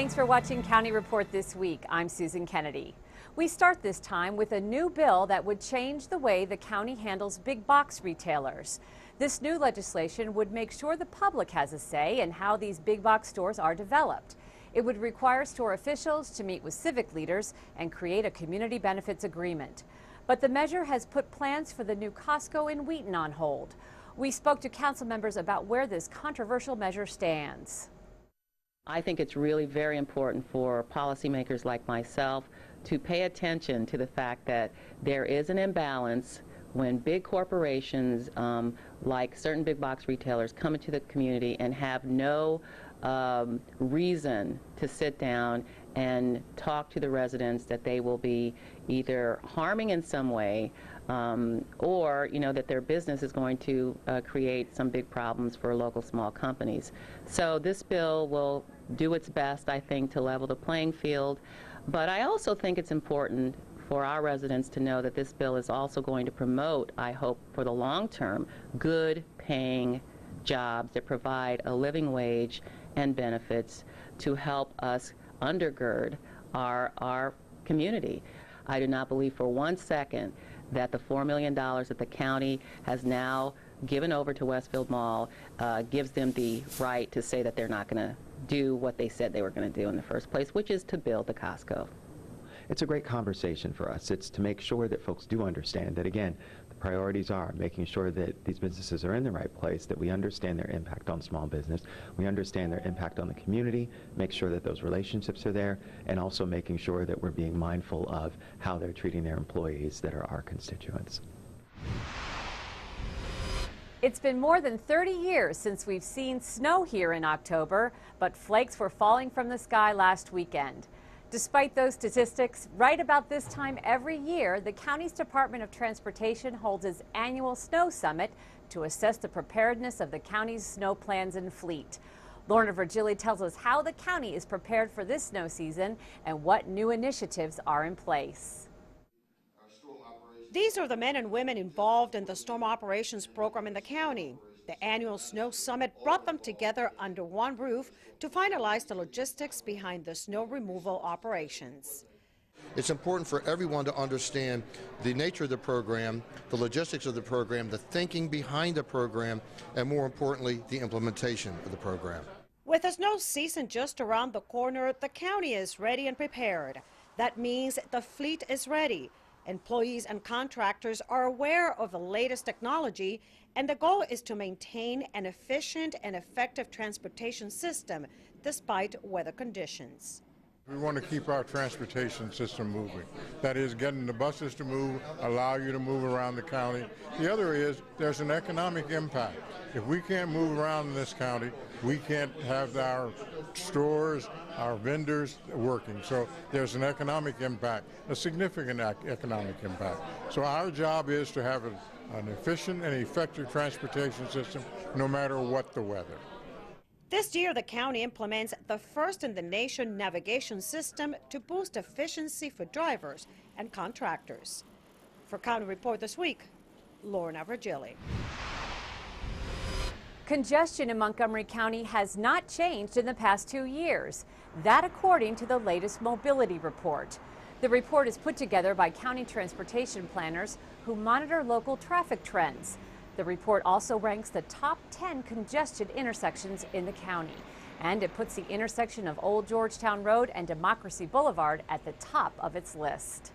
Thanks for watching County Report this week. I'm Susan Kennedy. We start this time with a new bill that would change the way the county handles big box retailers. This new legislation would make sure the public has a say in how these big box stores are developed. It would require store officials to meet with civic leaders and create a community benefits agreement. But the measure has put plans for the new Costco in Wheaton on hold. We spoke to council members about where this controversial measure stands. I think it's really very important for policymakers like myself to pay attention to the fact that there is an imbalance when big corporations like certain big box retailers come into the community and have no reason to sit down and talk to the residents that they will be either harming in some way or that their business is going to create some big problems for local small companies. So this bill will do its best, I think, to level the playing field. But I also think it's important for our residents to know that this bill is also going to promote, I hope, for the long term, good paying jobs that provide a living wage and benefits to help us undergird our community. I do not believe for 1 second that the $4 million that the county has now given over to Westfield Mall gives them the right to say that they're not going to do what they said they were going to do in the first place, which is to build the Costco. It's a great conversation for us. It's to make sure that folks do understand that, again, the priorities are making sure that these businesses are in the right place, that we understand their impact on small business, we understand their impact on the community, make sure that those relationships are there, and also making sure that we're being mindful of how they're treating their employees that are our constituents. It's been more than 30 years since we've seen snow here in October, but flakes were falling from the sky last weekend. Despite those statistics, right about this time every year, the county's Department of Transportation holds its annual snow summit to assess the preparedness of the county's snow plans and fleet. Lorna Virgili tells us how the county is prepared for this snow season and what new initiatives are in place. These are the men and women involved in the storm operations program in the county. The annual snow summit brought them together under one roof to finalize the logistics behind the snow removal operations. It's important for everyone to understand the nature of the program, the logistics of the program, the thinking behind the program, and more importantly, the implementation of the program. With the snow season just around the corner, the county is ready and prepared. That means the fleet is ready. Employees and contractors are aware of the latest technology, and the goal is to maintain an efficient and effective transportation system despite weather conditions. We want to keep our transportation system moving. That is, getting the buses to move, allow you to move around the county. The other is there's an economic impact. If we can't move around in this county, we can't have our stores, our vendors working. So there's an economic impact, a significant economic impact. So our job is to have an efficient and effective transportation system no matter what the weather. This year, the county implements the first in the nation navigation system to boost efficiency for drivers and contractors. For County Report this week, Lorna Virgili. Congestion in Montgomery County has not changed in the past 2 years. That according to the latest mobility report. The report is put together by county transportation planners who monitor local traffic trends. The report also ranks the top 10 congested intersections in the county, and it puts the intersection of Old Georgetown Road and Democracy Boulevard at the top of its list.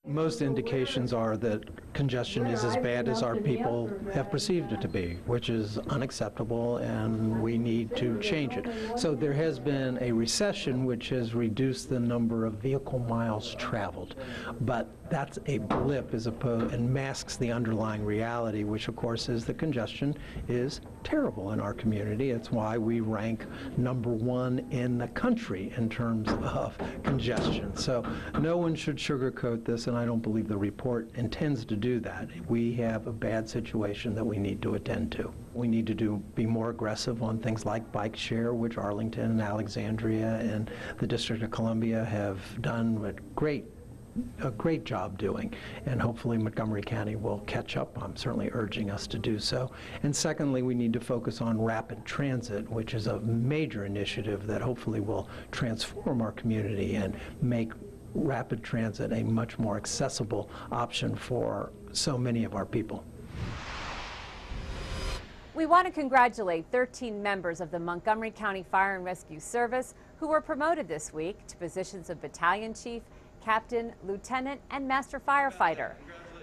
Most indications are that congestion is as bad as our people have perceived it to be, which is unacceptable, and we need to change it. So there has been a recession which has reduced the number of vehicle miles traveled, but that's a blip as opposed and masks the underlying reality, which of course is that congestion is terrible in our community. It's why we rank #1 in the country in terms of congestion. So no one should sugarcoat this, and I don't believe the report intends to do that. We have a bad situation that we need to attend to. We need to be more aggressive on things like bike share, which Arlington and Alexandria and the District of Columbia have done with great a great job doing, and hopefully Montgomery County will catch up. I'm certainly urging us to do so. And secondly, we need to focus on rapid transit, which is a major initiative that hopefully will transform our community and make rapid transit a much more accessible option for so many of our people. We want to congratulate 13 members of the Montgomery County Fire and Rescue Service who were promoted this week to positions of battalion chief, captain, lieutenant, and master firefighter.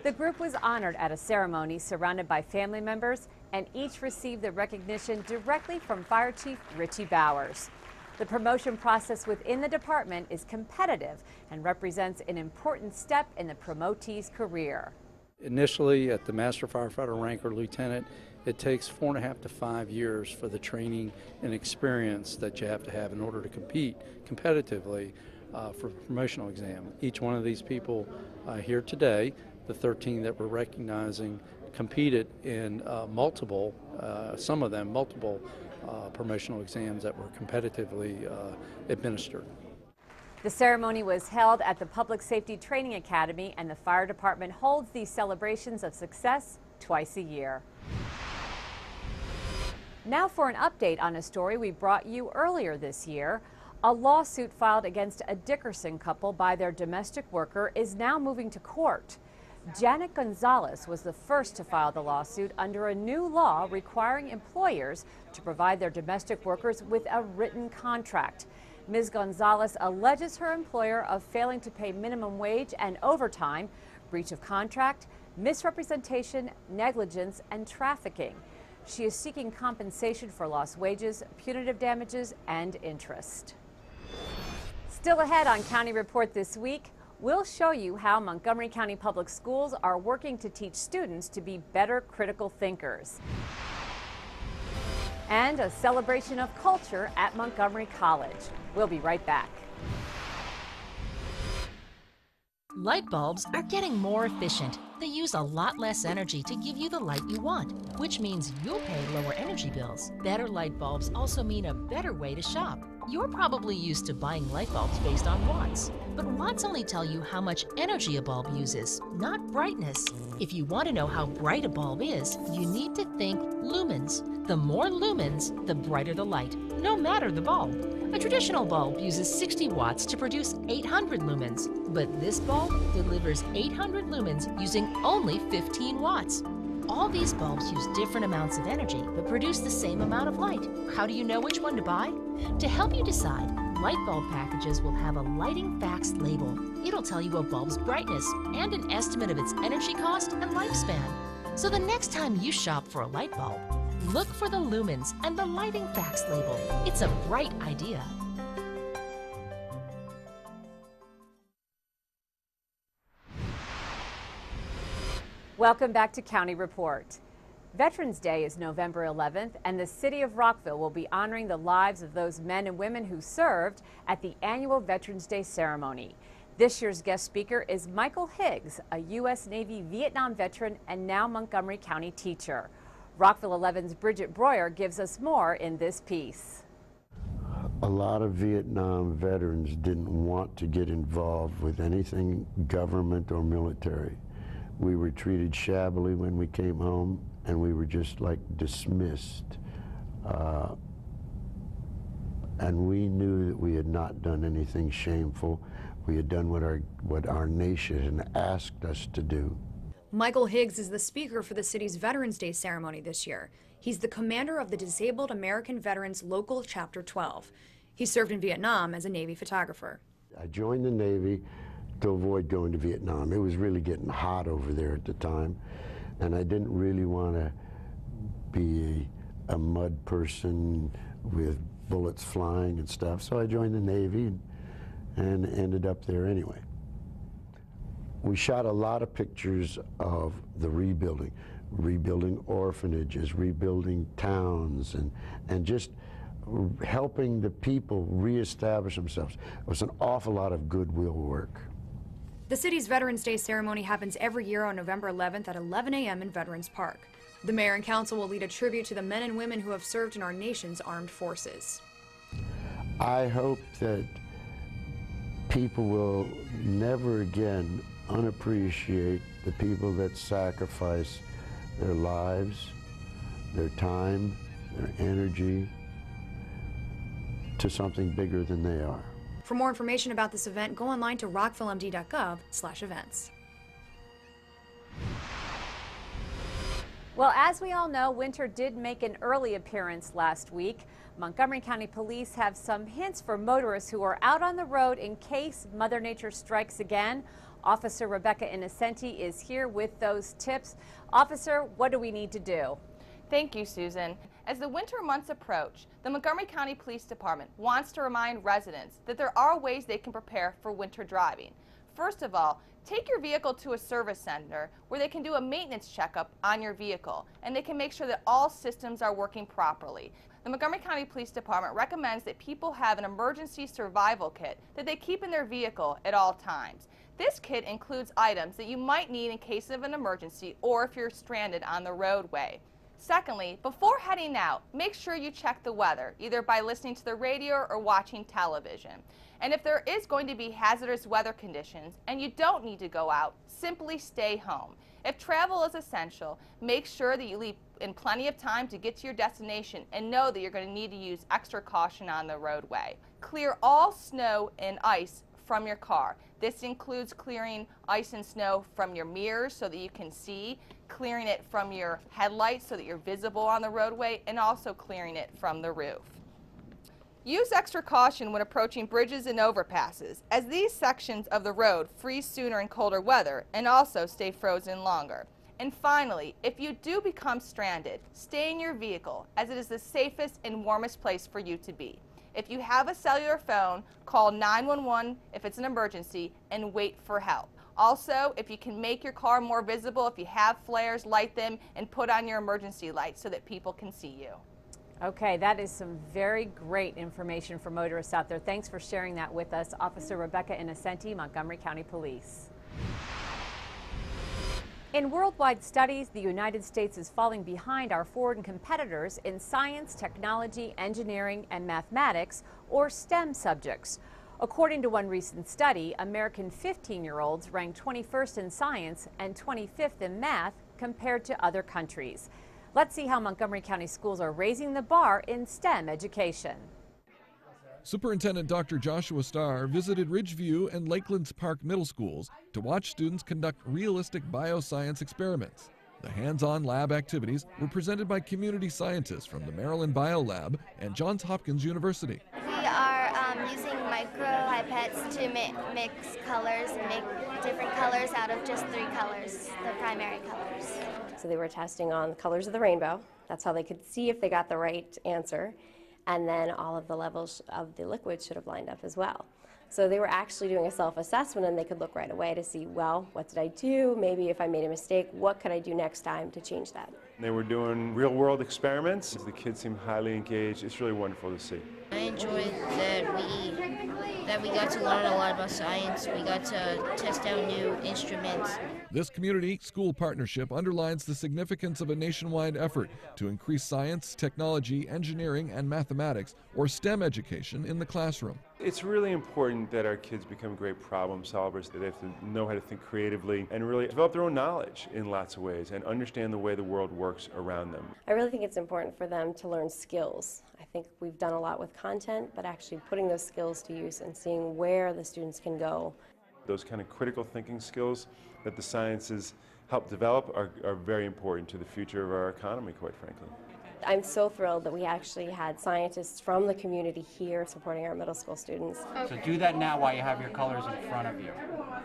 The group was honored at a ceremony surrounded by family members, and each received the recognition directly from Fire Chief Richie Bowers. The promotion process within the department is competitive and represents an important step in the promotee's career. Initially, at the master firefighter rank or lieutenant, it takes 4.5 to 5 years for the training and experience that you have to have in order to compete competitively for a promotional exam. Each one of these people here today, the 13 that we're recognizing, competed in multiple, some of them multiple promotional exams that were competitively administered. The ceremony was held at the Public Safety Training Academy, and the fire department holds these celebrations of success twice a year. Now for an update on a story we brought you earlier this year. A lawsuit filed against a Dickerson couple by their domestic worker is now moving to court. Janet Gonzalez was the first to file the lawsuit under a new law requiring employers to provide their domestic workers with a written contract. Ms. Gonzalez alleges her employer of failing to pay minimum wage and overtime, breach of contract, misrepresentation, negligence, and trafficking. She is seeking compensation for lost wages, punitive damages, and interest. Still ahead on County Report this week, we'll show you how Montgomery County Public Schools are working to teach students to be better critical thinkers. And a celebration of culture at Montgomery College. We'll be right back. Light bulbs are getting more efficient. They use a lot less energy to give you the light you want, which means you'll pay lower energy bills. Better light bulbs also mean a better way to shop. You're probably used to buying light bulbs based on watts, but watts only tell you how much energy a bulb uses, not brightness. If you want to know how bright a bulb is, you need to think lumens. The more lumens, the brighter the light, no matter the bulb. A traditional bulb uses 60 watts to produce 800 lumens, but this bulb delivers 800 lumens using only 15 watts. All these bulbs use different amounts of energy, but produce the same amount of light. How do you know which one to buy? To help you decide, light bulb packages will have a lighting facts label. It'll tell you a bulb's brightness and an estimate of its energy cost and lifespan. So the next time you shop for a light bulb, look for the lumens and the lighting facts label. It's a bright idea. Welcome back to County Report. Veterans Day is November 11th, and the city of Rockville will be honoring the lives of those men and women who served at the annual Veterans Day ceremony. This year's guest speaker is Michael Higgs, a U.S. Navy Vietnam veteran and now Montgomery County teacher. Rockville 11's Bridget Breuer gives us more in this piece. A lot of Vietnam veterans didn't want to get involved with anything government or military. We were treated shabbily when we came home, and we were just like dismissed. And we knew that we had not done anything shameful. We had done what our nation had asked us to do. Michael Higgs is the speaker for the city's Veterans Day ceremony this year. He's the commander of the Disabled American Veterans Local Chapter 12. He served in Vietnam as a Navy photographer. I joined the Navy to avoid going to Vietnam. It was really getting hot over there at the time, and I didn't really want to be a mud person with bullets flying and stuff, so I joined the Navy and ended up there anyway. We shot a lot of pictures of the rebuilding orphanages, rebuilding towns, and just helping the people reestablish themselves. It was an awful lot of goodwill work. The city's Veterans Day ceremony happens every year on November 11th at 11 a.m. in Veterans Park. The mayor and council will lead a tribute to the men and women who have served in our nation's armed forces. I hope that people will never again unappreciate the people that sacrifice their lives, their time, their energy to something bigger than they are. For more information about this event, go online to rockvillemd.gov/events. Well, as we all know, winter did make an early appearance last week. Montgomery County Police have some hints for motorists who are out on the road in case Mother Nature strikes again. Officer Rebecca Innocenti is here with those tips. Officer, what do we need to do? Thank you, Susan. As the winter months approach, the Montgomery County Police Department wants to remind residents that there are ways they can prepare for winter driving. First of all, take your vehicle to a service center where they can do a maintenance checkup on your vehicle, and they can make sure that all systems are working properly. The Montgomery County Police Department recommends that people have an emergency survival kit that they keep in their vehicle at all times. This kit includes items that you might need in case of an emergency or if you're stranded on the roadway. Secondly, before heading out, make sure you check the weather, either by listening to the radio or watching television. And if there is going to be hazardous weather conditions and you don't need to go out, simply stay home. If travel is essential, make sure that you leave in plenty of time to get to your destination and know that you're going to need to use extra caution on the roadway. Clear all snow and ice from your car. This includes clearing ice and snow from your mirrors so that you can see, clearing it from your headlights so that you're visible on the roadway, and also clearing it from the roof. Use extra caution when approaching bridges and overpasses, as these sections of the road freeze sooner in colder weather and also stay frozen longer. And finally, if you do become stranded, stay in your vehicle, as it is the safest and warmest place for you to be. If you have a cellular phone, call 911 if it's an emergency and wait for help. Also, if you can make your car more visible, if you have flares, light them and put on your emergency lights so that people can see you. Okay, that is some very great information for motorists out there. Thanks for sharing that with us, Officer Rebecca Innocenti, Montgomery County Police. In worldwide studies, the United States is falling behind our foreign competitors in science, technology, engineering, and mathematics, or STEM subjects. According to one recent study, American 15-year-olds ranked 21st in science and 25th in math compared to other countries. Let's see how Montgomery County schools are raising the bar in STEM education. Superintendent Dr. Joshua Starr visited Ridgeview and Lakelands Park Middle Schools to watch students conduct realistic bioscience experiments. The hands-on lab activities were presented by community scientists from the Maryland Biolab and Johns Hopkins University. We are using micro pipettes to mix colors and make different colors out of just 3 colors, the primary colors. So they were testing on the colors of the rainbow. That's how they could see if they got the right answer. And then all of the levels of the liquid should have lined up as well. So they were actually doing a self-assessment, and they could look right away to see, well, what did I do? Maybe if I made a mistake, what could I do next time to change that? They were doing real-world experiments. The kids seem highly engaged. It's really wonderful to see. I enjoyed that we got to learn a lot about science. We got to test out new instruments. This community-school partnership underlines the significance of a nationwide effort to increase science, technology, engineering, and mathematics, or STEM education in the classroom. It's really important that our kids become great problem solvers, that they have to know how to think creatively and really develop their own knowledge in lots of ways and understand the way the world works around them. I really think it's important for them to learn skills. I think we've done a lot with content, but actually putting those skills to use and seeing where the students can go. Those kind of critical thinking skills that the sciences help develop are very important to the future of our economy, quite frankly. I'm so thrilled that we actually had scientists from the community here supporting our middle school students. So do that now while you have your colors in front of you.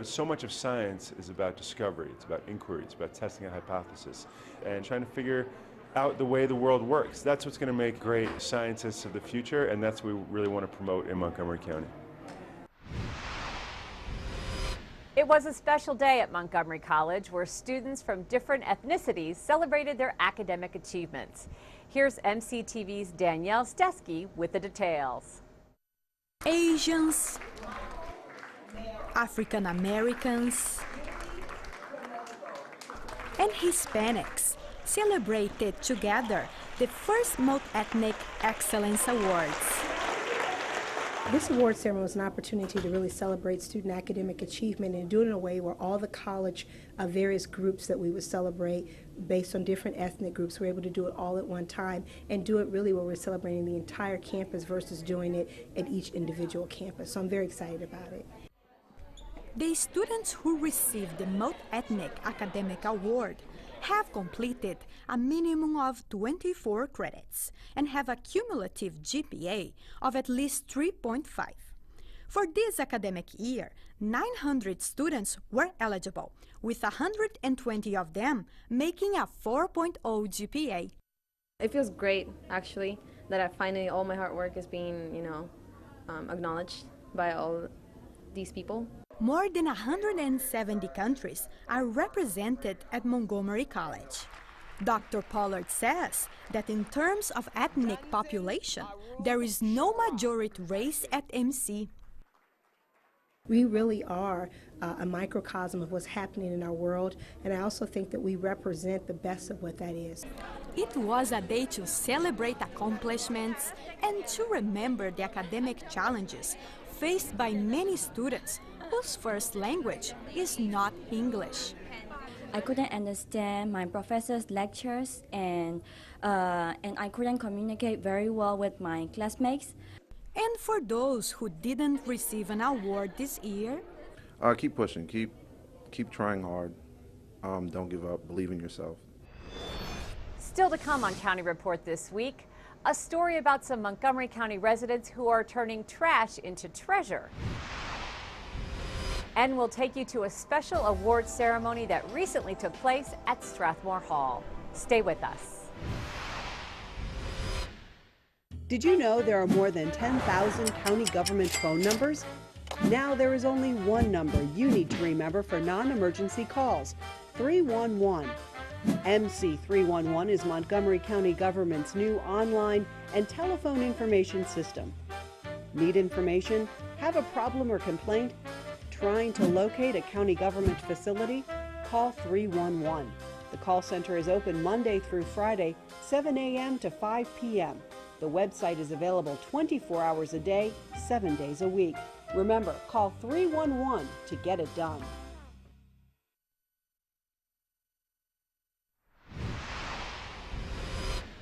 So much of science is about discovery, it's about inquiry, it's about testing a hypothesis and trying to figure out the way the world works. That's what's going to make great scientists of the future, and that's what we really want to promote in Montgomery County. It was a special day at Montgomery College where students from different ethnicities celebrated their academic achievements. Here's MCTV's Danielle Stesky with the details. Asians, African Americans, and Hispanics celebrated together the first Multi-Ethnic Excellence Awards. This award ceremony was an opportunity to really celebrate student academic achievement and do it in a way where all the college various groups that we would celebrate based on different ethnic groups were able to do it all at one time and do it really where we're celebrating the entire campus versus doing it at each individual campus. So I'm very excited about it. The students who received the Multi-Ethnic Academic Award have completed a minimum of 24 credits and have a cumulative GPA of at least 3.5. For this academic year, 900 students were eligible, with 120 of them making a 4.0 GPA. It feels great, actually, that finally all my hard work is being, acknowledged by all these people. More than 170 countries are represented at Montgomery College. Dr. Pollard says that in terms of ethnic population, there is no majority race at MC. We really are a microcosm of what's happening in our world, and I also think that we represent the best of what that is. It was a day to celebrate accomplishments and to remember the academic challenges faced by many students whose first language is not English. I couldn't understand my professor's lectures, and I couldn't communicate very well with my classmates. And for those who didn't receive an award this year, keep pushing, keep trying hard. Don't give up. Believe in yourself. Still to come on County Report this week, a story about some Montgomery County residents who are turning trash into treasure. And we'll take you to a special award ceremony that recently took place at Strathmore Hall. Stay with us. Did you know there are more than 10,000 county government phone numbers? Now there is only one number you need to remember for non-emergency calls: 311. MC 311 is Montgomery County government's new online and telephone information system. Need information? Have a problem or complaint? Trying to locate a county government facility? Call 311. The call center is open Monday through Friday, 7 a.m. to 5 p.m. The website is available 24 hours a day, 7 days a week. Remember, call 311 to get it done.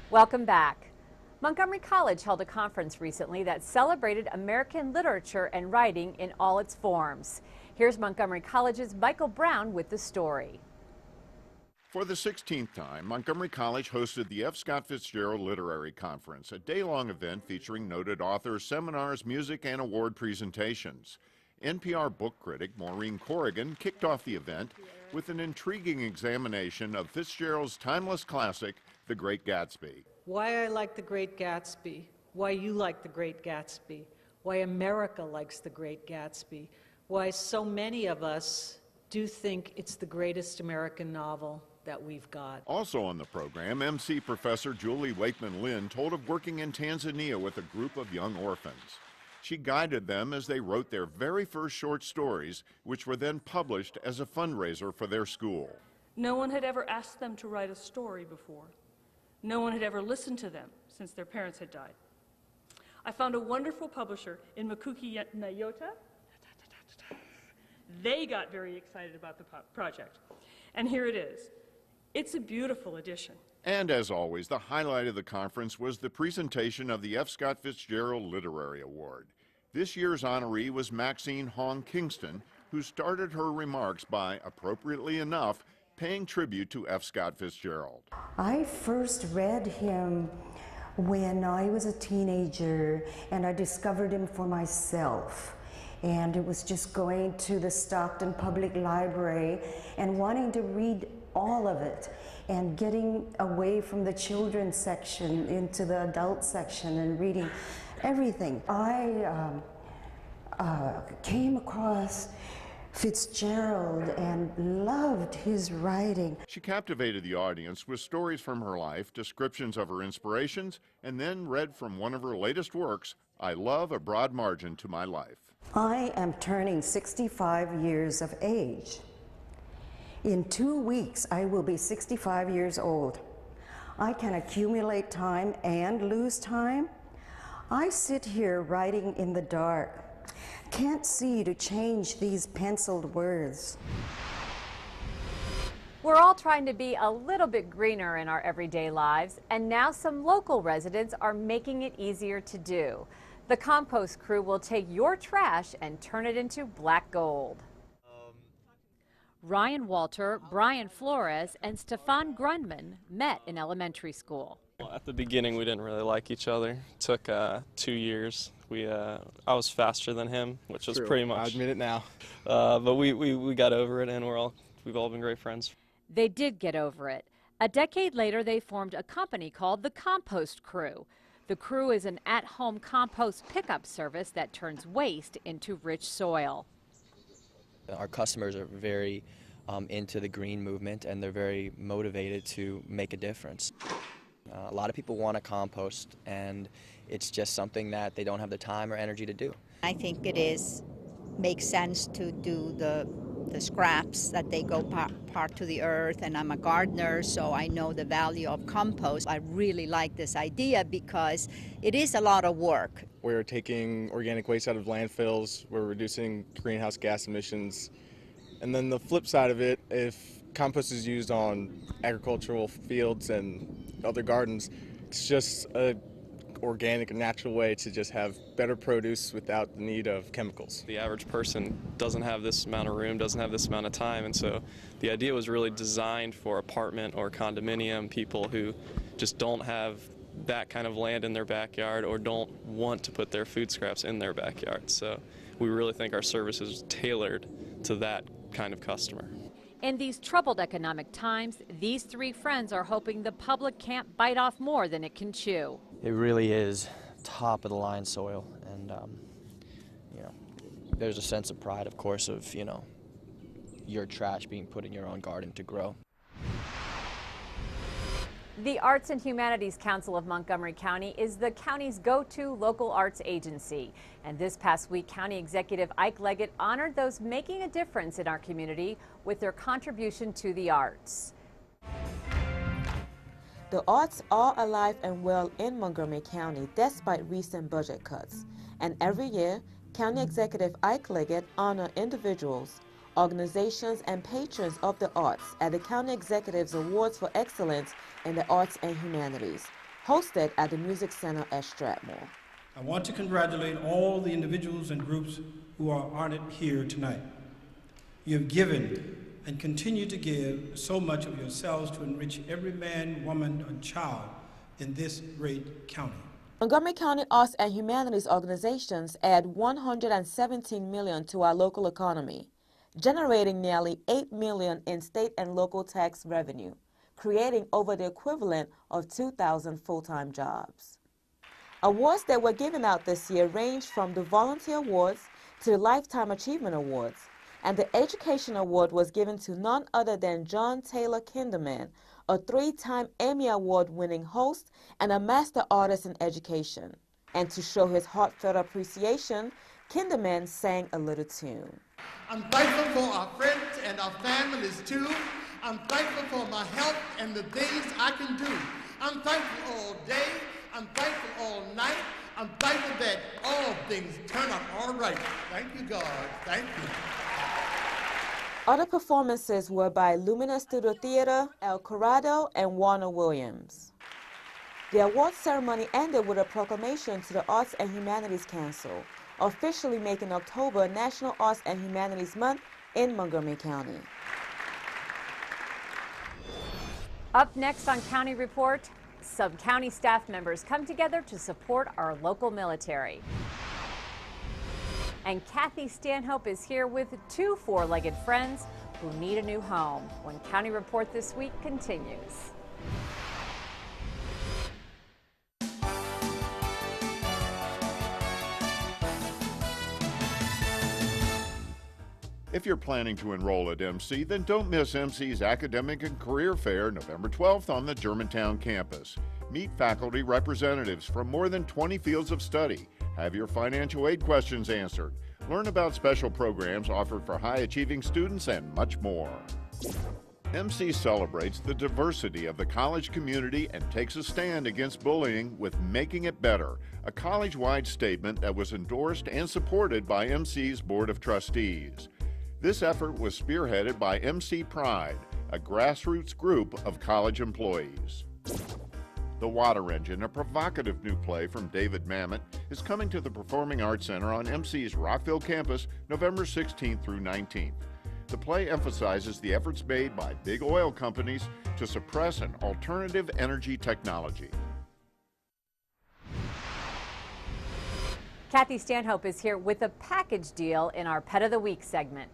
Welcome back. Montgomery College held a conference recently that celebrated American literature and writing in all its forms. Here's Montgomery College's Michael Brown with the story. For the 16th time, Montgomery College hosted the F. Scott Fitzgerald Literary Conference, a day-long event featuring noted authors, seminars, music, and award presentations. NPR book critic Maureen Corrigan kicked off the event with an intriguing examination of Fitzgerald's timeless classic, The Great Gatsby. Why I like The Great Gatsby, why you like The Great Gatsby, why America likes The Great Gatsby, why so many of us do think it's the greatest American novel that we've got. Also on the program, MC Professor Julie Wakeman-Lynn told of working in Tanzania with a group of young orphans. She guided them as they wrote their very first short stories, which were then published as a fundraiser for their school. No one had ever asked them to write a story before. No one had ever listened to them since their parents had died. I found a wonderful publisher in Makuki Nyota. They got very excited about the project. And here it is. It's a beautiful edition. And as always, the highlight of the conference was the presentation of the F. Scott Fitzgerald Literary Award. This year's honoree was Maxine Hong Kingston, who started her remarks by, appropriately enough, paying tribute to F. Scott Fitzgerald. I first read him when I was a teenager, and I discovered him for myself. And it was just going to the Stockton Public Library and wanting to read all of it and getting away from the children's section into the adult section and reading everything. I came across Fitzgerald and loved his writing. She captivated the audience with stories from her life, descriptions of her inspirations, and then read from one of her latest works, I Love a Broad Margin to My Life. I am turning 65 years of age. In 2 weeks, I will be 65 years old. I can accumulate time and lose time. I sit here writing in the dark. Can't see to change these penciled words. We're all trying to be a little bit greener in our everyday lives, and now some local residents are making it easier to do. The Compost Crew will take your trash and turn it into black gold. Ryan Walter, Brian Flores, and Stefan Grundman met in elementary school. Well, at the beginning, we didn't really like each other. It took 2 years. I was faster than him, which was pretty much. I admit it now. But we got over it, and we've all been great friends. They did get over it. A decade later, they formed a company called the Compost Crew. The Crew is an at-home compost pickup service that turns waste into rich soil. Our customers are very into the green movement, and they're very motivated to make a difference. A lot of people want to compost, and it's just something that they don't have the time or energy to do. I think makes sense to do the scraps that they go part to the earth, and I'm a gardener, so I know the value of compost. I really like this idea because it is a lot of work. We're taking organic waste out of landfills, we're reducing greenhouse gas emissions, and then the flip side of it, if compost is used on agricultural fields and other gardens, it's just a organic, natural way to just have better produce without the need of chemicals. The average person doesn't have this amount of room, doesn't have this amount of time, and so the idea was really designed for apartment or condominium people who just don't have that kind of land in their backyard or don't want to put their food scraps in their backyard. So we really think our service is tailored to that kind of customer. In these troubled economic times, these three friends are hoping the public can't bite off more than it can chew. It really is top of the line soil, and there's a sense of pride, of course, of your trash being put in your own garden to grow. The Arts and Humanities Council of Montgomery County is the county's go-to local arts agency. And this past week, County Executive Ike Leggett honored those making a difference in our community with their contribution to the arts. The arts are alive and well in Montgomery County despite recent budget cuts. And every year, County Executive Ike Leggett honors individuals, organizations, and patrons of the arts at the County Executives Awards for Excellence in the Arts and Humanities, hosted at the Music Center at Stratmore. I want to congratulate all the individuals and groups who are honored here tonight. You have given and continue to give so much of yourselves to enrich every man, woman, and child in this great county. Montgomery County Arts and Humanities organizations add $117 million to our local economy, generating nearly $8 million in state and local tax revenue, creating over the equivalent of 2,000 full-time jobs. Awards that were given out this year range from the Volunteer Awards to the Lifetime Achievement Awards, and the Education Award was given to none other than John Taylor Kinderman, a 3-time Emmy Award-winning host and a master artist in education. And to show his heartfelt appreciation, Kinderman sang a little tune. I'm thankful for our friends and our families too. I'm thankful for my health and the things I can do. I'm thankful all day. I'm thankful all night. I'm thankful that all things turn out all right. Thank you, God. Thank you. Other performances were by Lumina Studio Theater, El Corrado, and Warner Williams. The awards ceremony ended with a proclamation to the Arts and Humanities Council, officially making October National Arts and Humanities Month in Montgomery County. Up next on County Report, some county staff members come together to support our local military. And Kathy Stanhope is here with 2 four-legged friends who need a new home when County Report this week continues. If you're planning to enroll at MC, then don't miss MC's Academic and Career Fair November 12th on the Germantown campus. Meet faculty representatives from more than 20 fields of study. Have your financial aid questions answered. Learn about special programs offered for high-achieving students and much more. MC celebrates the diversity of the college community and takes a stand against bullying with Making It Better, a college-wide statement that was endorsed and supported by MC's Board of Trustees. This effort was spearheaded by MC Pride, a grassroots group of college employees. The Water Engine, a provocative new play from David Mamet, is coming to the Performing Arts Center on MC's Rockville campus November 16th through 19th. The play emphasizes the efforts made by big oil companies to suppress an alternative energy technology. Kathy Stanhope is here with a package deal in our Pet of the Week segment.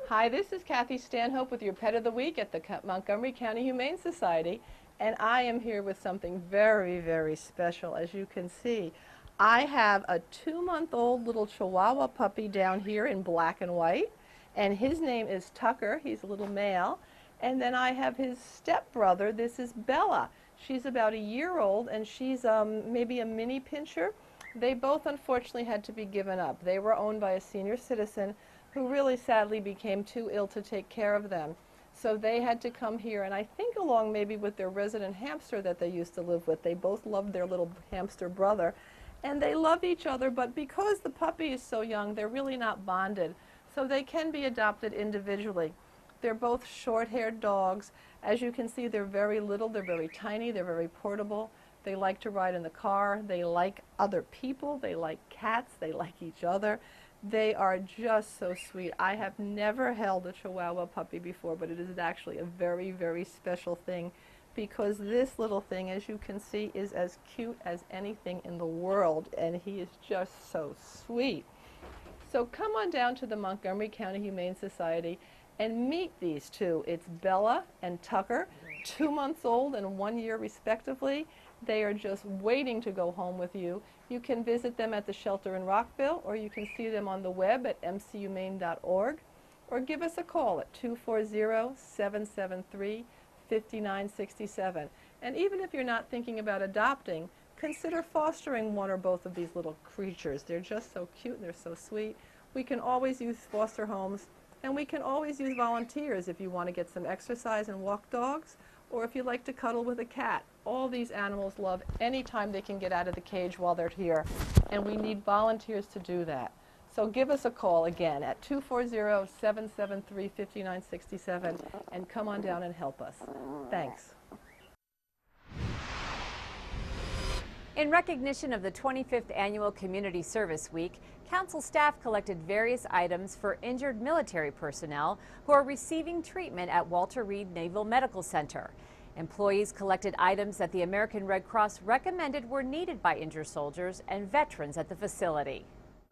Hi, this is Kathy Stanhope with your Pet of the Week at the Montgomery County Humane Society, and I am here with something very, very special. As you can see, I have a 2-month-old little Chihuahua puppy down here in black and white, and his name is Tucker. He's a little male. And then I have his stepbrother. This is Bella. She's about a year old, and she's maybe a mini pinscher. They both unfortunately had to be given up. They were owned by a senior citizen who really sadly became too ill to take care of them. So they had to come here, and I think along maybe with their resident hamster that they used to live with. They both loved their little hamster brother, and they love each other, but because the puppy is so young, they're really not bonded. So they can be adopted individually. They're both short-haired dogs. As you can see, they're very little, they're very tiny, they're very portable. They like to ride in the car, they like other people, they like cats, they like each other. They are just so sweet. I have never held a Chihuahua puppy before, but it is actually a very, very special thing because this little thing, as you can see, is as cute as anything in the world, and he is just so sweet. So come on down to the Montgomery County Humane Society and meet these two. It's Bella and Tucker, 2 months old and 1 year respectively. They are just waiting to go home with you. You can visit them at the shelter in Rockville, or you can see them on the web at mchumane.org, or give us a call at 240-773-5967. And even if you're not thinking about adopting, consider fostering one or both of these little creatures. They're just so cute and they're so sweet. We can always use foster homes, and we can always use volunteers if you want to get some exercise and walk dogs, or if you like to cuddle with a cat. All these animals love any time they can get out of the cage while they're here, and we need volunteers to do that. So give us a call again at 240-773-5967 and come on down and help us. Thanks. In recognition of the 25th Annual Community Service Week, Council staff collected various items for injured military personnel who are receiving treatment at Walter Reed Naval Medical Center. Employees collected items that the American Red Cross recommended were needed by injured soldiers and veterans at the facility.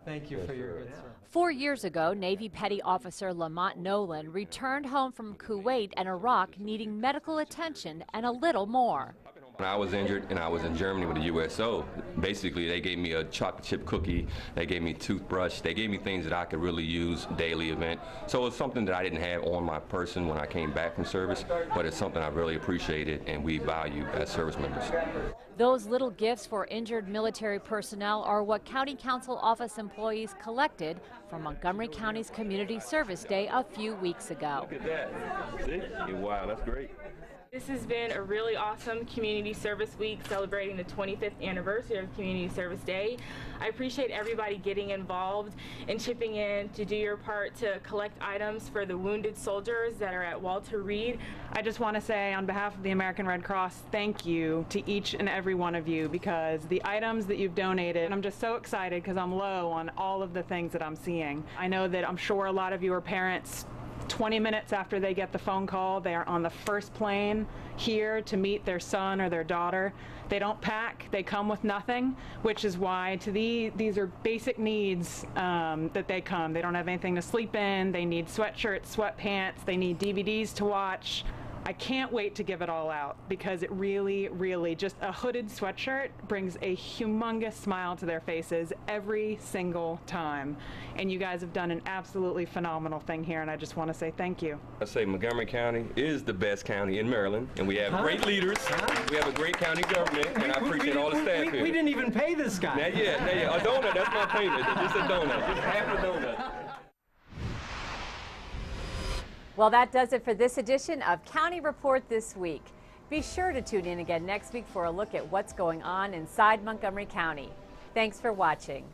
Thank you for your good service. 4 years ago, Navy Petty Officer Lamont Nolan returned home from Kuwait and Iraq needing medical attention and a little more. When I was injured and I was in Germany with the USO, basically they gave me a chocolate chip cookie, they gave me a toothbrush, they gave me things that I could really use daily event. So it's something that I didn't have on my person when I came back from service, but it's something I really appreciated and we value as service members. Those little gifts for injured military personnel are what County Council office employees collected for Montgomery County's Community Service Day a few weeks ago. Look at that. See? Wow, that's great. This has been a really awesome Community Service Week celebrating the 25th anniversary of Community Service Day. I appreciate everybody getting involved and chipping in to do your part to collect items for the wounded soldiers that are at Walter Reed. I just want to say on behalf of the American Red Cross, thank you to each and every one of you because the items that you've donated, and I'm just so excited because I'm low on all of the things that I'm seeing. I know that I'm sure a lot of you are parents. 20 minutes after they get the phone call, they are on the first plane here to meet their son or their daughter. They don't pack, they come with nothing, which is why these are basic needs that they come. They don't have anything to sleep in, they need sweatshirts, sweatpants, they need DVDs to watch. I can't wait to give it all out because it really, really, just a hooded sweatshirt brings a humongous smile to their faces every single time. And you guys have done an absolutely phenomenal thing here, and I just want to say thank you. I say Montgomery County is the best county in Maryland, and we have great leaders. We have a great county government, and I appreciate all the staff here. We didn't even pay this guy. Not yet. A donut, that's my payment. Just a donut, just half a donut. Well, that does it for this edition of County Report This Week. Be sure to tune in again next week for a look at what's going on inside Montgomery County. Thanks for watching.